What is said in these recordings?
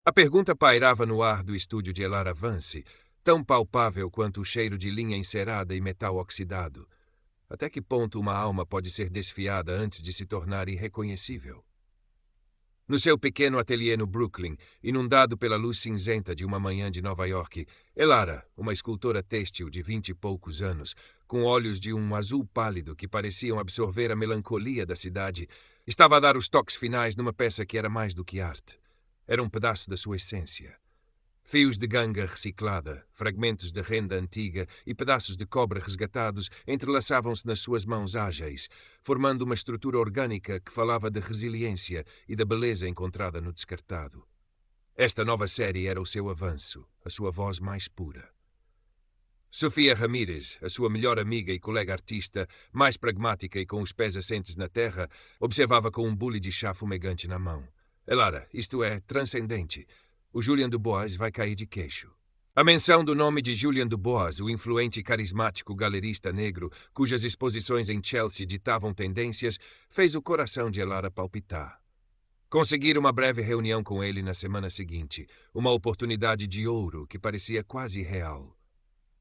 A pergunta pairava no ar do estúdio de Elara Vance, tão palpável quanto o cheiro de linha encerada e metal oxidado. Até que ponto uma alma pode ser desfiada antes de se tornar irreconhecível? No seu pequeno ateliê no Brooklyn, inundado pela luz cinzenta de uma manhã de Nova York, Elara, uma escultora têxtil de 20 e poucos anos, com olhos de um azul pálido que pareciam absorver a melancolia da cidade, estava a dar os toques finais numa peça que era mais do que arte. Era um pedaço da sua essência. Fios de ganga reciclada, fragmentos de renda antiga e pedaços de cobre resgatados entrelaçavam-se nas suas mãos ágeis, formando uma estrutura orgânica que falava de resiliência e da beleza encontrada no descartado. Esta nova série era o seu avanço, a sua voz mais pura. Sofia Ramírez, a sua melhor amiga e colega artista, mais pragmática e com os pés assentes na terra, observava com um bule de chá fumegante na mão. Elara, isto é transcendente. O Julian Dubois vai cair de queixo. A menção do nome de Julian Dubois, o influente e carismático galerista negro, cujas exposições em Chelsea ditavam tendências, fez o coração de Elara palpitar. Conseguir uma breve reunião com ele na semana seguinte, uma oportunidade de ouro que parecia quase real.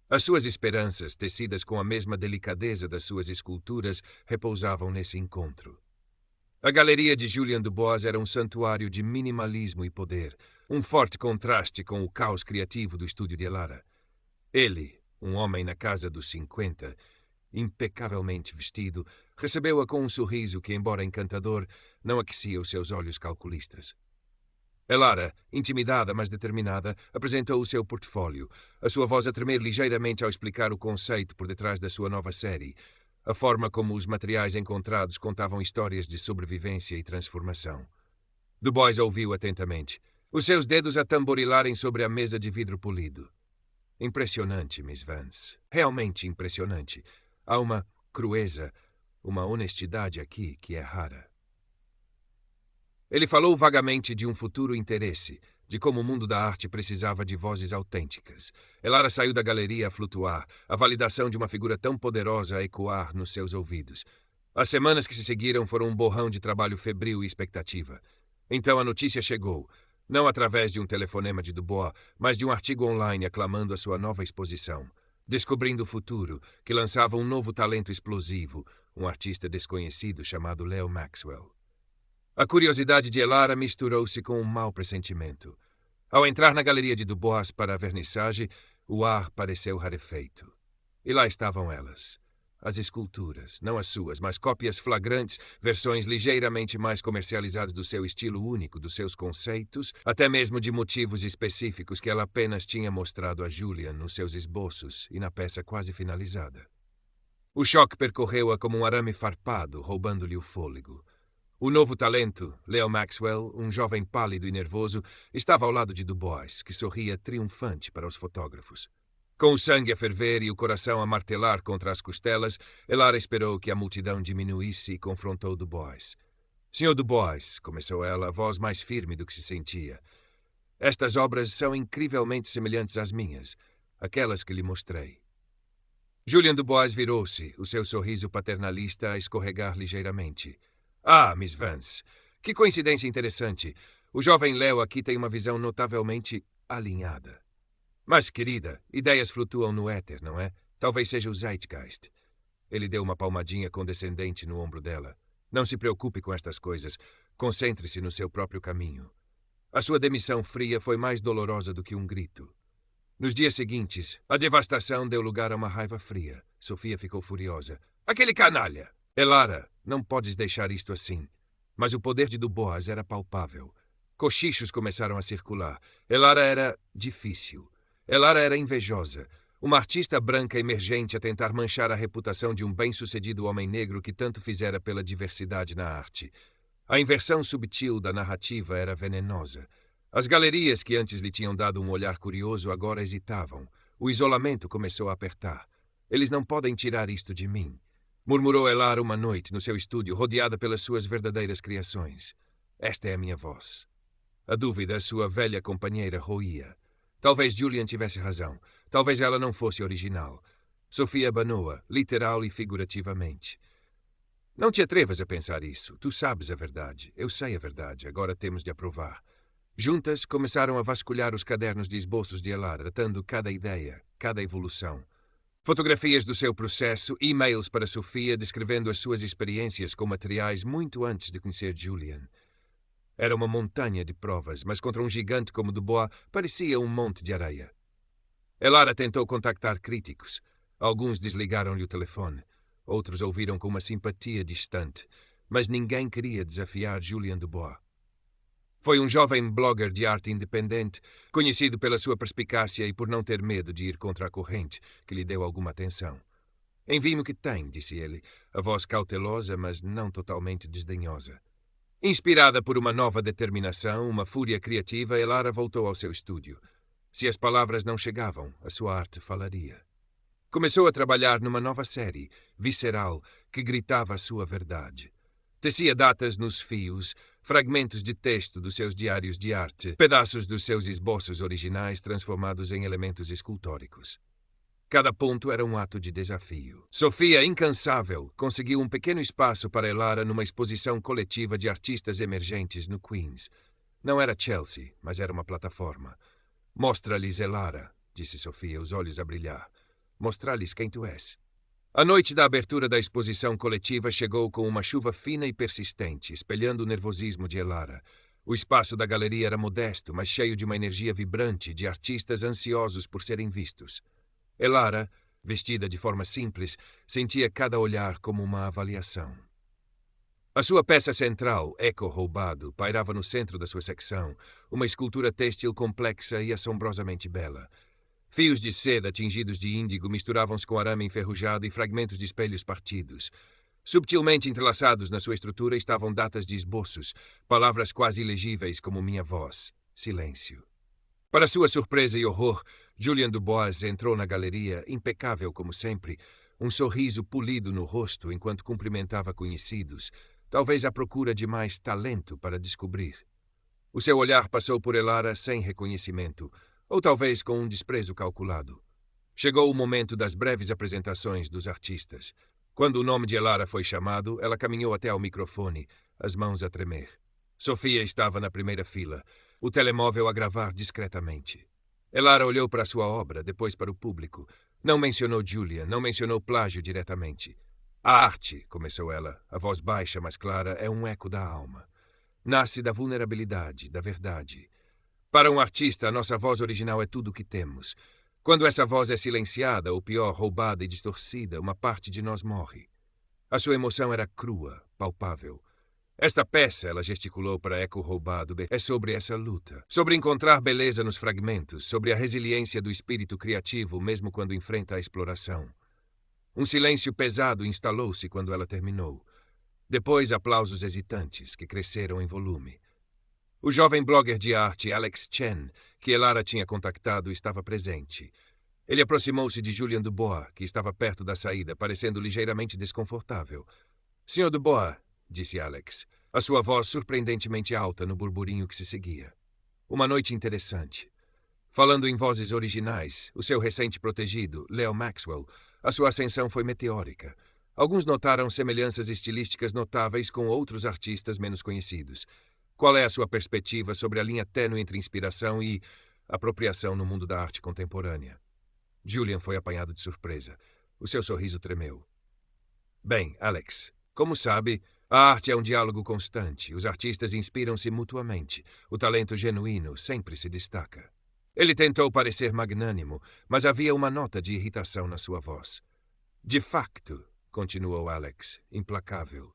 As suas esperanças, tecidas com a mesma delicadeza das suas esculturas, repousavam nesse encontro. A galeria de Julian Dubois era um santuário de minimalismo e poder, um forte contraste com o caos criativo do estúdio de Elara. Ele, um homem na casa dos 50, impecavelmente vestido, recebeu-a com um sorriso que, embora encantador, não aquecia os seus olhos calculistas. Elara, intimidada mas determinada, apresentou o seu portfólio, a sua voz a tremer ligeiramente ao explicar o conceito por detrás da sua nova série, a forma como os materiais encontrados contavam histórias de sobrevivência e transformação. Dubois ouviu atentamente, os seus dedos a tamborilarem sobre a mesa de vidro polido. Impressionante, Miss Vance. Realmente impressionante. Há uma crueza, uma honestidade aqui que é rara. Ele falou vagamente de um futuro interesse, de como o mundo da arte precisava de vozes autênticas. Elara saiu da galeria a flutuar, a validação de uma figura tão poderosa a ecoar nos seus ouvidos. As semanas que se seguiram foram um borrão de trabalho febril e expectativa. Então a notícia chegou, não através de um telefonema de Dubois, mas de um artigo online aclamando a sua nova exposição. Descobrindo o futuro, que lançava um novo talento explosivo, um artista desconhecido chamado Leo Maxwell. A curiosidade de Elara misturou-se com um mau pressentimento. Ao entrar na galeria de Dubois para a vernissage, o ar pareceu rarefeito. E lá estavam elas. As esculturas, não as suas, mas cópias flagrantes, versões ligeiramente mais comercializadas do seu estilo único, dos seus conceitos, até mesmo de motivos específicos que ela apenas tinha mostrado a Julian nos seus esboços e na peça quase finalizada. O choque percorreu-a como um arame farpado, roubando-lhe o fôlego. O novo talento, Leo Maxwell, um jovem pálido e nervoso, estava ao lado de Dubois, que sorria triunfante para os fotógrafos. Com o sangue a ferver e o coração a martelar contra as costelas, Elara esperou que a multidão diminuísse e confrontou Dubois. Sr. Dubois, começou ela, a voz mais firme do que se sentia. Estas obras são incrivelmente semelhantes às minhas, aquelas que lhe mostrei. Julian Dubois virou-se, o seu sorriso paternalista a escorregar ligeiramente. Ah, Miss Vance, que coincidência interessante. O jovem Leo aqui tem uma visão notavelmente alinhada. Mas, querida, ideias flutuam no éter, não é? Talvez seja o Zeitgeist. Ele deu uma palmadinha condescendente no ombro dela. Não se preocupe com estas coisas. Concentre-se no seu próprio caminho. A sua demissão fria foi mais dolorosa do que um grito. Nos dias seguintes, a devastação deu lugar a uma raiva fria. Sofia ficou furiosa. Aquele canalha! Elara, não podes deixar isto assim. Mas o poder de Dubois era palpável. Cochichos começaram a circular. Elara era difícil. Elara era invejosa. Uma artista branca emergente a tentar manchar a reputação de um bem-sucedido homem negro que tanto fizera pela diversidade na arte. A inversão subtil da narrativa era venenosa. As galerias que antes lhe tinham dado um olhar curioso agora hesitavam. O isolamento começou a apertar. Eles não podem tirar isto de mim. Murmurou Elara uma noite no seu estúdio, rodeada pelas suas verdadeiras criações. Esta é a minha voz. A dúvida, a sua velha companheira, roía. Talvez Julian tivesse razão. Talvez ela não fosse original. Sofia abanou-a, literal e figurativamente. Não te atrevas a pensar isso. Tu sabes a verdade. Eu sei a verdade. Agora temos de a provar. Juntas, começaram a vasculhar os cadernos de esboços de Elara, datando cada ideia, cada evolução. Fotografias do seu processo, e-mails para Sofia descrevendo as suas experiências com materiais muito antes de conhecer Julian. Era uma montanha de provas, mas contra um gigante como Dubois parecia um monte de areia. Elara tentou contactar críticos. Alguns desligaram-lhe o telefone. Outros ouviram com uma simpatia distante. Mas ninguém queria desafiar Julian Dubois. Foi um jovem blogger de arte independente, conhecido pela sua perspicácia e por não ter medo de ir contra a corrente, que lhe deu alguma atenção. Envie-me o que tem, disse ele, a voz cautelosa, mas não totalmente desdenhosa. Inspirada por uma nova determinação, uma fúria criativa, Elara voltou ao seu estúdio. Se as palavras não chegavam, a sua arte falaria. Começou a trabalhar numa nova série, visceral, que gritava a sua verdade. Tecia datas nos fios, fragmentos de texto dos seus diários de arte, pedaços dos seus esboços originais transformados em elementos escultóricos. Cada ponto era um ato de desafio. Sofia, incansável, conseguiu um pequeno espaço para Elara numa exposição coletiva de artistas emergentes no Queens. Não era Chelsea, mas era uma plataforma. Mostra-lhes Elara, disse Sofia, os olhos a brilhar. Mostra-lhes quem tu és. A noite da abertura da exposição coletiva chegou com uma chuva fina e persistente, espelhando o nervosismo de Elara. O espaço da galeria era modesto, mas cheio de uma energia vibrante de artistas ansiosos por serem vistos. Elara, vestida de forma simples, sentia cada olhar como uma avaliação. A sua peça central, Eco Roubado, pairava no centro da sua secção, uma escultura têxtil complexa e assombrosamente bela. Fios de seda tingidos de índigo misturavam-se com arame enferrujado e fragmentos de espelhos partidos. Subtilmente entrelaçados na sua estrutura estavam datas de esboços, palavras quase ilegíveis como minha voz. Silêncio. Para sua surpresa e horror, Julian Dubois entrou na galeria, impecável como sempre, um sorriso polido no rosto enquanto cumprimentava conhecidos, talvez à procura de mais talento para descobrir. O seu olhar passou por Elara sem reconhecimento, ou talvez com um desprezo calculado. Chegou o momento das breves apresentações dos artistas. Quando o nome de Elara foi chamado, ela caminhou até ao microfone, as mãos a tremer. Sofia estava na primeira fila, o telemóvel a gravar discretamente. Elara olhou para sua obra, depois para o público. Não mencionou Julian, não mencionou plágio diretamente. A arte, começou ela, a voz baixa, mas clara, é um eco da alma. Nasce da vulnerabilidade, da verdade. Para um artista, a nossa voz original é tudo o que temos. Quando essa voz é silenciada, ou pior, roubada e distorcida, uma parte de nós morre. A sua emoção era crua, palpável. Esta peça, ela gesticulou para Eco Roubado, é sobre essa luta. Sobre encontrar beleza nos fragmentos, sobre a resiliência do espírito criativo mesmo quando enfrenta a exploração. Um silêncio pesado instalou-se quando ela terminou. Depois, aplausos hesitantes, que cresceram em volume. O jovem blogger de arte Alex Chen, que Elara tinha contactado, estava presente. Ele aproximou-se de Julian Dubois, que estava perto da saída, parecendo ligeiramente desconfortável. Sr. Dubois, disse Alex, a sua voz surpreendentemente alta no burburinho que se seguia. Uma noite interessante. Falando em vozes originais, o seu recente protegido, Leo Maxwell, a sua ascensão foi meteórica. Alguns notaram semelhanças estilísticas notáveis com outros artistas menos conhecidos. Qual é a sua perspectiva sobre a linha tênue entre inspiração e apropriação no mundo da arte contemporânea? Julian foi apanhado de surpresa. O seu sorriso tremeu. Bem, Alex, como sabe, a arte é um diálogo constante. Os artistas inspiram-se mutuamente. O talento genuíno sempre se destaca. Ele tentou parecer magnânimo, mas havia uma nota de irritação na sua voz. De facto, continuou Alex, implacável,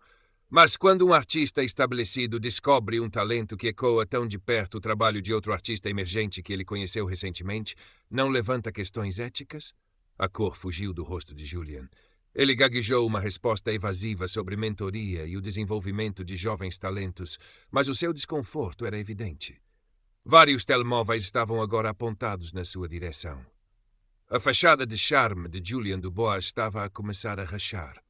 mas quando um artista estabelecido descobre um talento que ecoa tão de perto o trabalho de outro artista emergente que ele conheceu recentemente, não levanta questões éticas? A cor fugiu do rosto de Julian. Ele gaguejou uma resposta evasiva sobre mentoria e o desenvolvimento de jovens talentos, mas o seu desconforto era evidente. Vários telemóveis estavam agora apontados na sua direção. A fachada de charme de Julian Dubois estava a começar a rachar.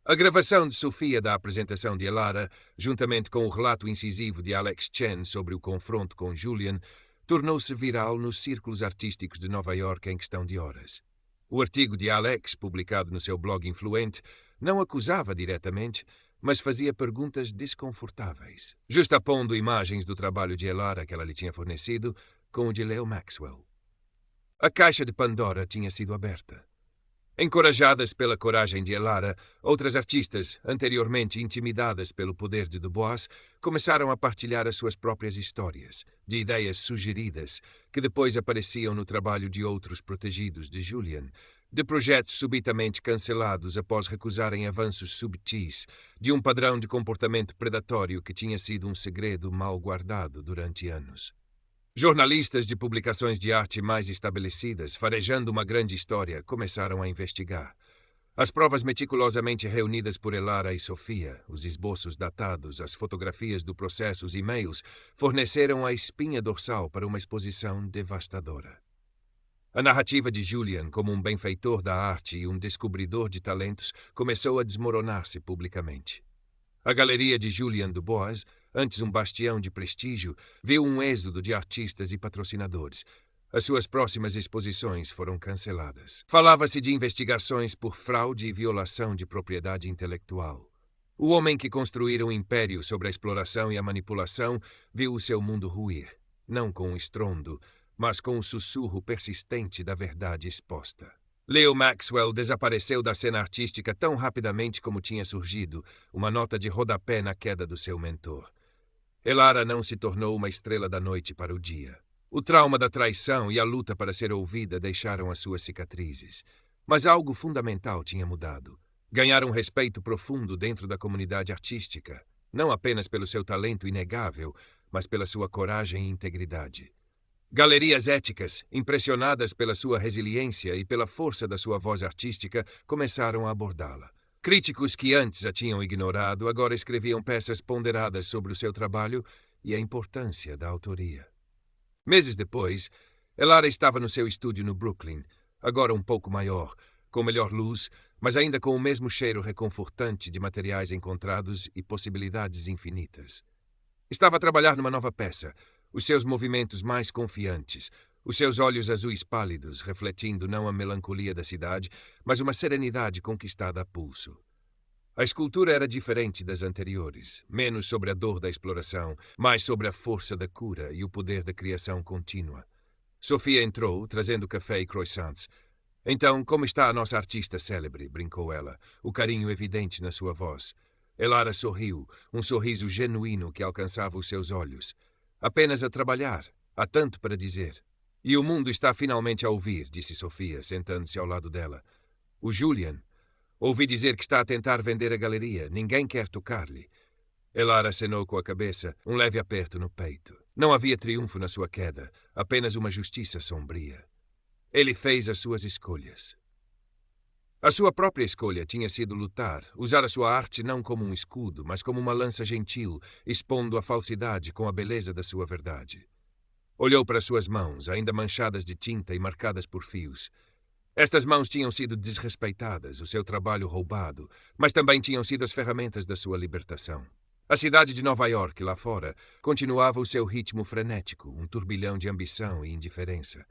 A gravação de Sofia da apresentação de Elara, juntamente com o relato incisivo de Alex Chen sobre o confronto com Julian, tornou-se viral nos círculos artísticos de Nova York em questão de horas. O artigo de Alex, publicado no seu blog influente, não acusava diretamente, mas fazia perguntas desconfortáveis, justapondo imagens do trabalho de Elara que ela lhe tinha fornecido com o de Leo Maxwell. A caixa de Pandora tinha sido aberta. Encorajadas pela coragem de Elara, outras artistas, anteriormente intimidadas pelo poder de Dubois, começaram a partilhar as suas próprias histórias, de ideias sugeridas, que depois apareciam no trabalho de outros protegidos de Julian, de projetos subitamente cancelados após recusarem avanços subtis, de um padrão de comportamento predatório que tinha sido um segredo mal guardado durante anos. Jornalistas de publicações de arte mais estabelecidas, farejando uma grande história, começaram a investigar. As provas meticulosamente reunidas por Elara e Sofia, os esboços datados, as fotografias do processo, os e-mails, forneceram a espinha dorsal para uma exposição devastadora. A narrativa de Julian como um benfeitor da arte e um descobridor de talentos começou a desmoronar-se publicamente. A galeria de Julian Dubois, antes um bastião de prestígio, viu um êxodo de artistas e patrocinadores. As suas próximas exposições foram canceladas. Falava-se de investigações por fraude e violação de propriedade intelectual. O homem que construíra um império sobre a exploração e a manipulação viu o seu mundo ruir, não com um estrondo, mas com um sussurro persistente da verdade exposta. Leo Maxwell desapareceu da cena artística tão rapidamente como tinha surgido, uma nota de rodapé na queda do seu mentor. Elara não se tornou uma estrela da noite para o dia. O trauma da traição e a luta para ser ouvida deixaram as suas cicatrizes. Mas algo fundamental tinha mudado. Ganharam um respeito profundo dentro da comunidade artística, não apenas pelo seu talento inegável, mas pela sua coragem e integridade. Galerias éticas, impressionadas pela sua resiliência e pela força da sua voz artística, começaram a abordá-la. Críticos que antes a tinham ignorado agora escreviam peças ponderadas sobre o seu trabalho e a importância da autoria. Meses depois, Elara estava no seu estúdio no Brooklyn, agora um pouco maior, com melhor luz, mas ainda com o mesmo cheiro reconfortante de materiais encontrados e possibilidades infinitas. Estava a trabalhar numa nova peça, os seus movimentos mais confiantes, os seus olhos azuis pálidos, refletindo não a melancolia da cidade, mas uma serenidade conquistada a pulso. A escultura era diferente das anteriores, menos sobre a dor da exploração, mais sobre a força da cura e o poder da criação contínua. Sofia entrou, trazendo café e croissants. Então, como está a nossa artista célebre? Brincou ela, o carinho evidente na sua voz. Elara sorriu, um sorriso genuíno que alcançava os seus olhos. Apenas a trabalhar, há tanto para dizer. E o mundo está finalmente a ouvir, disse Sofia, sentando-se ao lado dela. O Julian. Ouvi dizer que está a tentar vender a galeria. Ninguém quer tocar-lhe. Elara acenou com a cabeça, um leve aperto no peito. Não havia triunfo na sua queda, apenas uma justiça sombria. Ele fez as suas escolhas. A sua própria escolha tinha sido lutar, usar a sua arte não como um escudo, mas como uma lança gentil, expondo a falsidade com a beleza da sua verdade. Olhou para suas mãos, ainda manchadas de tinta e marcadas por fios. Estas mãos tinham sido desrespeitadas, o seu trabalho roubado, mas também tinham sido as ferramentas da sua libertação. A cidade de Nova York, lá fora, continuava o seu ritmo frenético, um turbilhão de ambição e indiferença.